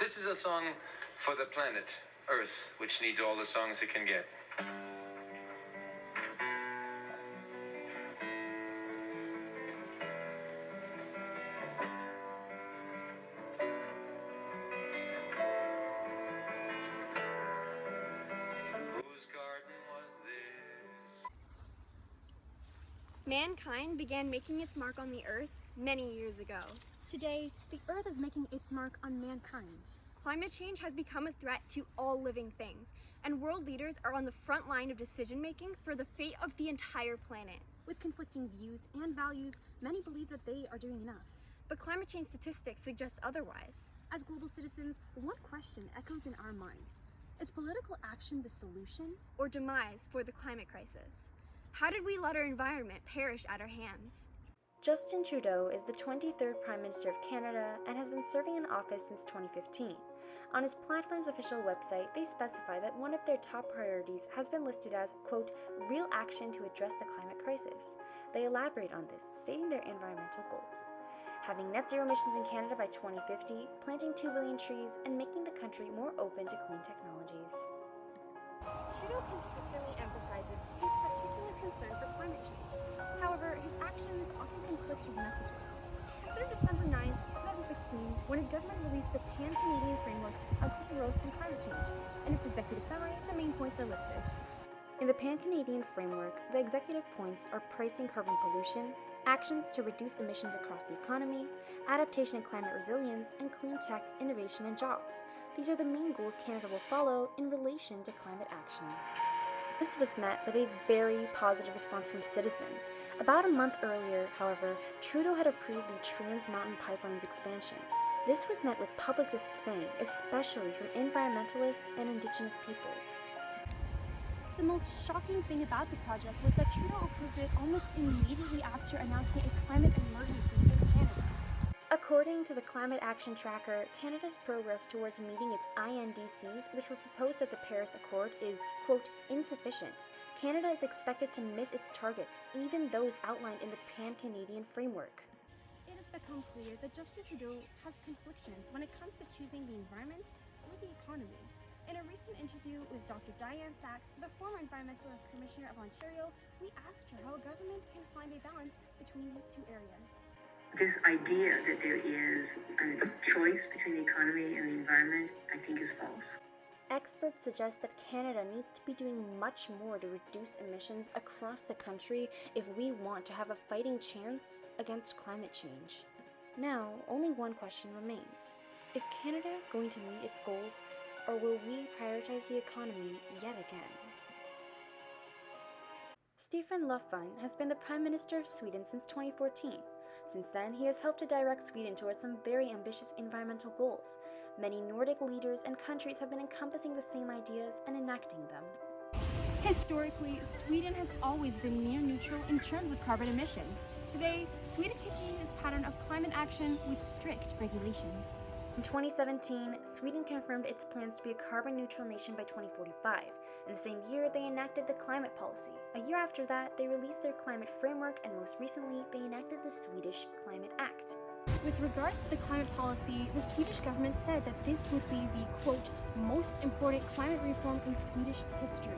This is a song for the planet, Earth, which needs all the songs it can get. Whose garden was this? Mankind began making its mark on the Earth many years ago. Today, the Earth is making its mark on mankind. Climate change has become a threat to all living things, and world leaders are on the front line of decision-making for the fate of the entire planet. With conflicting views and values, many believe that they are doing enough. But climate change statistics suggest otherwise. As global citizens, one question echoes in our minds. Is political action the solution? Or demise for the climate crisis? How did we let our environment perish at our hands? Justin Trudeau is the 23rd Prime Minister of Canada and has been serving in office since 2015. On his platform's official website, they specify that one of their top priorities has been listed as, quote, real action to address the climate crisis. They elaborate on this, stating their environmental goals: having net zero emissions in Canada by 2050, planting 2 billion trees, and making the country more open to clean technologies. Trudeau consistently emphasizes his particular concern for climate change. However, his actions often conflict his messages. Consider December 9, 2016, when his government released the Pan-Canadian Framework on Clean Growth and Climate Change. In its executive summary, the main points are listed. In the Pan-Canadian Framework, the executive points are pricing carbon pollution, actions to reduce emissions across the economy, adaptation and climate resilience, and clean tech, innovation, and jobs. These are the main goals Canada will follow in relation to climate action. This was met with a very positive response from citizens. About a month earlier, however, Trudeau had approved the Trans Mountain Pipeline's expansion. This was met with public dismay, especially from environmentalists and Indigenous peoples. The most shocking thing about the project was that Trudeau approved it almost immediately after announcing a climate emergency in Canada. According to the Climate Action Tracker, Canada's progress towards meeting its INDCs, which were proposed at the Paris Accord, is, quote, insufficient. Canada is expected to miss its targets, even those outlined in the Pan-Canadian Framework. It has become clear that Justin Trudeau has conflictions when it comes to choosing the environment or the economy. In a recent interview with Dr. Diane Sachs, the former Environmental Commissioner of Ontario, we asked her how a government can find a balance between these two areas. This idea that there is a choice between the economy and the environment, I think, is false. Experts suggest that Canada needs to be doing much more to reduce emissions across the country if we want to have a fighting chance against climate change. Now, only one question remains. Is Canada going to meet its goals, or will we prioritize the economy yet again? Stefan Löfven has been the Prime Minister of Sweden since 2014. Since then, he has helped to direct Sweden towards some very ambitious environmental goals. Many Nordic leaders and countries have been encompassing the same ideas and enacting them. Historically, Sweden has always been near neutral in terms of carbon emissions. Today, Sweden continues its pattern of climate action with strict regulations. In 2017, Sweden confirmed its plans to be a carbon-neutral nation by 2045. In the same year, they enacted the climate policy. A year after that, they released their climate framework, and most recently, they enacted the Swedish Climate Act. With regards to the climate policy, the Swedish government said that this would be the, quote, most important climate reform in Swedish history.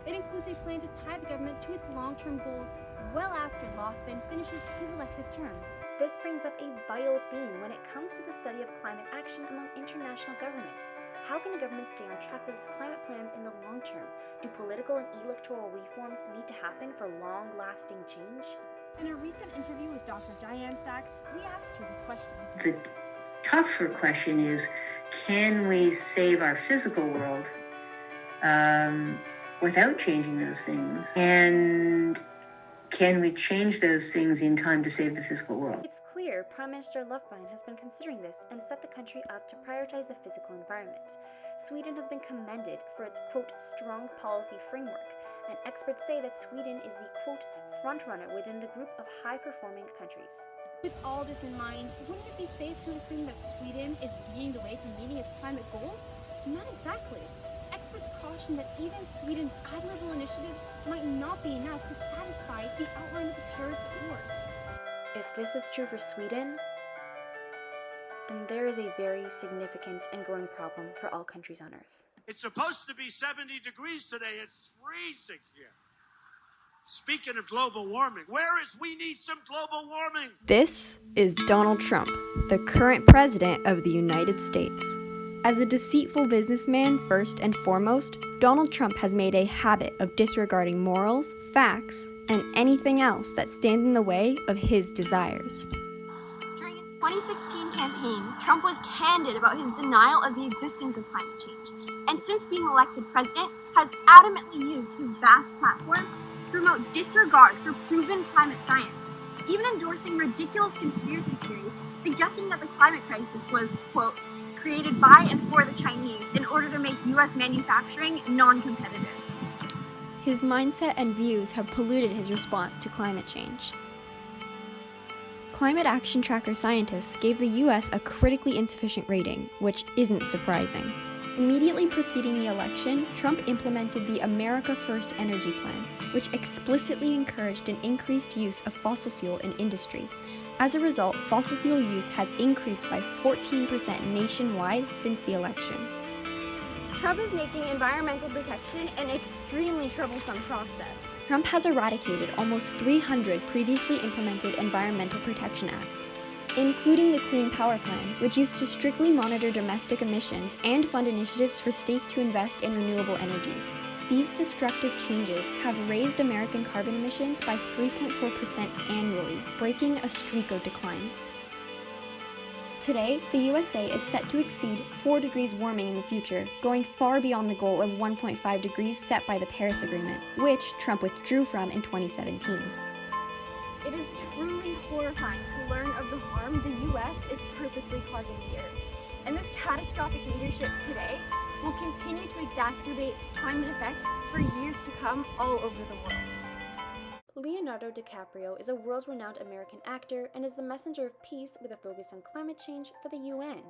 It includes a plan to tie the government to its long-term goals well after Löfven finishes his elected term. This brings up a vital theme when it comes to the study of climate action among international governments. How can a government stay on track with its climate plans in the long term? Do political and electoral reforms need to happen for long-lasting change? In a recent interview with Dr. Diane Sachs, we asked her this question. The tougher question is, can we save our physical world without changing those things? And can we change those things in time to save the physical world? It's clear Prime Minister Löfven has been considering this and set the country up to prioritize the physical environment. Sweden has been commended for its, quote, strong policy framework, and experts say that Sweden is the, quote, frontrunner within the group of high-performing countries. With all this in mind, wouldn't it be safe to assume that Sweden is leading the way to meeting its climate goals? Not exactly. Experts caution that even Sweden's admirable initiatives might not be enough to satisfy the outline of the Paris Accord. If this is true for Sweden, then there is a very significant and growing problem for all countries on Earth. It's supposed to be 70 degrees today. It's freezing here. Speaking of global warming, we need some global warming. This is Donald Trump, the current president of the United States. As a deceitful businessman first and foremost, Donald Trump has made a habit of disregarding morals, facts, and anything else that stands in the way of his desires. During his 2016 campaign, Trump was candid about his denial of the existence of climate change, and since being elected president, has adamantly used his vast platform to promote disregard for proven climate science, even endorsing ridiculous conspiracy theories suggesting that the climate crisis was, quote, created by and for the Chinese in order to make U.S. manufacturing non-competitive. His mindset and views have polluted his response to climate change. Climate Action Tracker scientists gave the U.S. a critically insufficient rating, which isn't surprising. Immediately preceding the election, Trump implemented the America First Energy Plan, which explicitly encouraged an increased use of fossil fuel in industry. As a result, fossil fuel use has increased by 14% nationwide since the election. Trump is making environmental protection an extremely troublesome process. Trump has eradicated almost 300 previously implemented environmental protection acts, including the Clean Power Plan, which used to strictly monitor domestic emissions and fund initiatives for states to invest in renewable energy. These destructive changes have raised American carbon emissions by 3.4% annually, breaking a streak of decline. Today, the USA is set to exceed 4 degrees warming in the future, going far beyond the goal of 1.5 degrees set by the Paris Agreement, which Trump withdrew from in 2017. It is truly horrifying to learn of the harm the U.S. is purposely causing the Earth. And this catastrophic leadership today will continue to exacerbate climate effects for years to come all over the world. Leonardo DiCaprio is a world-renowned American actor and is the messenger of peace with a focus on climate change for the UN.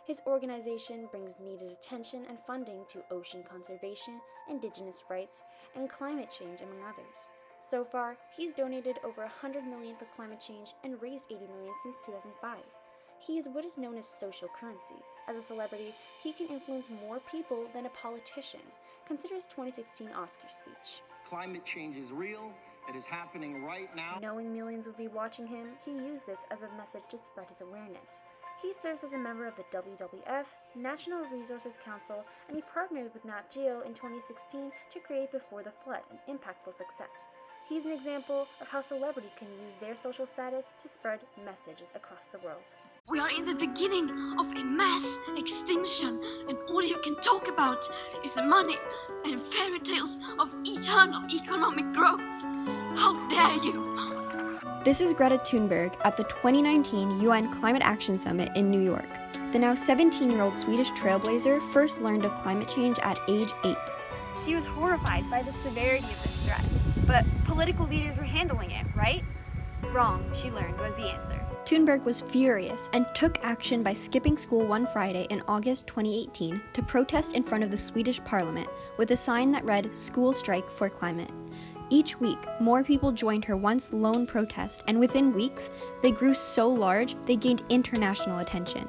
His organization brings needed attention and funding to ocean conservation, indigenous rights, and climate change, among others. So far, he's donated over $100 million for climate change and raised $80 million since 2005. He is what is known as social currency. As a celebrity, he can influence more people than a politician. Consider his 2016 Oscar speech. Climate change is real. It is happening right now. Knowing millions would be watching him, he used this as a message to spread his awareness. He serves as a member of the WWF, National Resources Council, and he partnered with Nat Geo in 2016 to create Before the Flood, an impactful success. He's an example of how celebrities can use their social status to spread messages across the world. We are in the beginning of a mass extinction, and all you can talk about is money and fairy tales of eternal economic growth. How dare you! This is Greta Thunberg at the 2019 UN Climate Action Summit in New York. The now 17-year-old Swedish trailblazer first learned of climate change at age 8. She was horrified by the severity of this threat, but political leaders were handling it, right? Wrong, she learned, was the answer. Thunberg was furious and took action by skipping school one Friday in August 2018 to protest in front of the Swedish parliament with a sign that read, "School Strike for Climate." Each week, more people joined her once lone protest, and within weeks, they grew so large they gained international attention.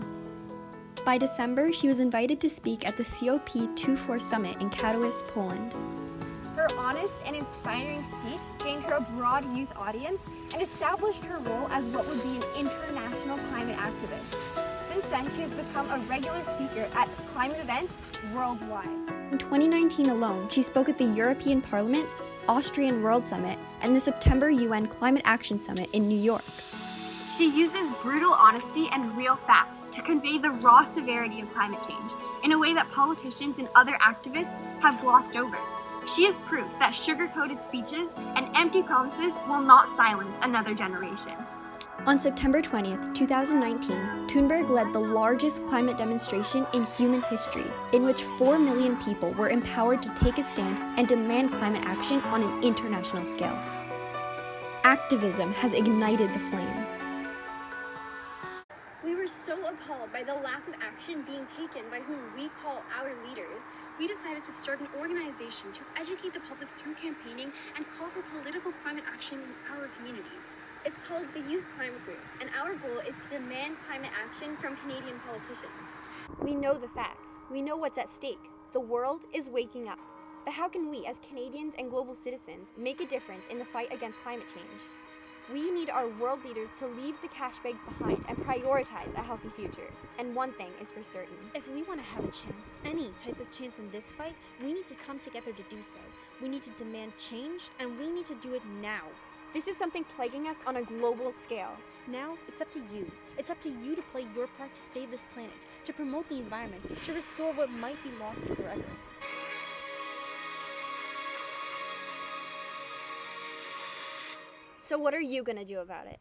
By December, she was invited to speak at the COP24 summit in Katowice, Poland. Her honest and inspiring speech gained her a broad youth audience and established her role as what would be an international climate activist. Since then, she has become a regular speaker at climate events worldwide. In 2019 alone, she spoke at the European Parliament, Austrian World Summit, and the September UN Climate Action Summit in New York. She uses brutal honesty and real facts to convey the raw severity of climate change in a way that politicians and other activists have glossed over. She is proof that sugar-coated speeches and empty promises will not silence another generation. On September 20th, 2019, Thunberg led the largest climate demonstration in human history, in which 4 million people were empowered to take a stand and demand climate action on an international scale. Activism has ignited the flame. We were so appalled by the lack of action being taken by who we call our leaders. We decided to start an organization to educate the public through campaigning and call for political climate action in our communities. It's called the Youth Climate Group, and our goal is to demand climate action from Canadian politicians. We know the facts. We know what's at stake. The world is waking up. But how can we, as Canadians and global citizens, make a difference in the fight against climate change? We need our world leaders to leave the cash bags behind and prioritize a healthy future. And one thing is for certain. If we want to have a chance, any type of chance in this fight, we need to come together to do so. We need to demand change, and we need to do it now. This is something plaguing us on a global scale. Now, it's up to you. It's up to you to play your part to save this planet, to promote the environment, to restore what might be lost forever. So what are you gonna do about it?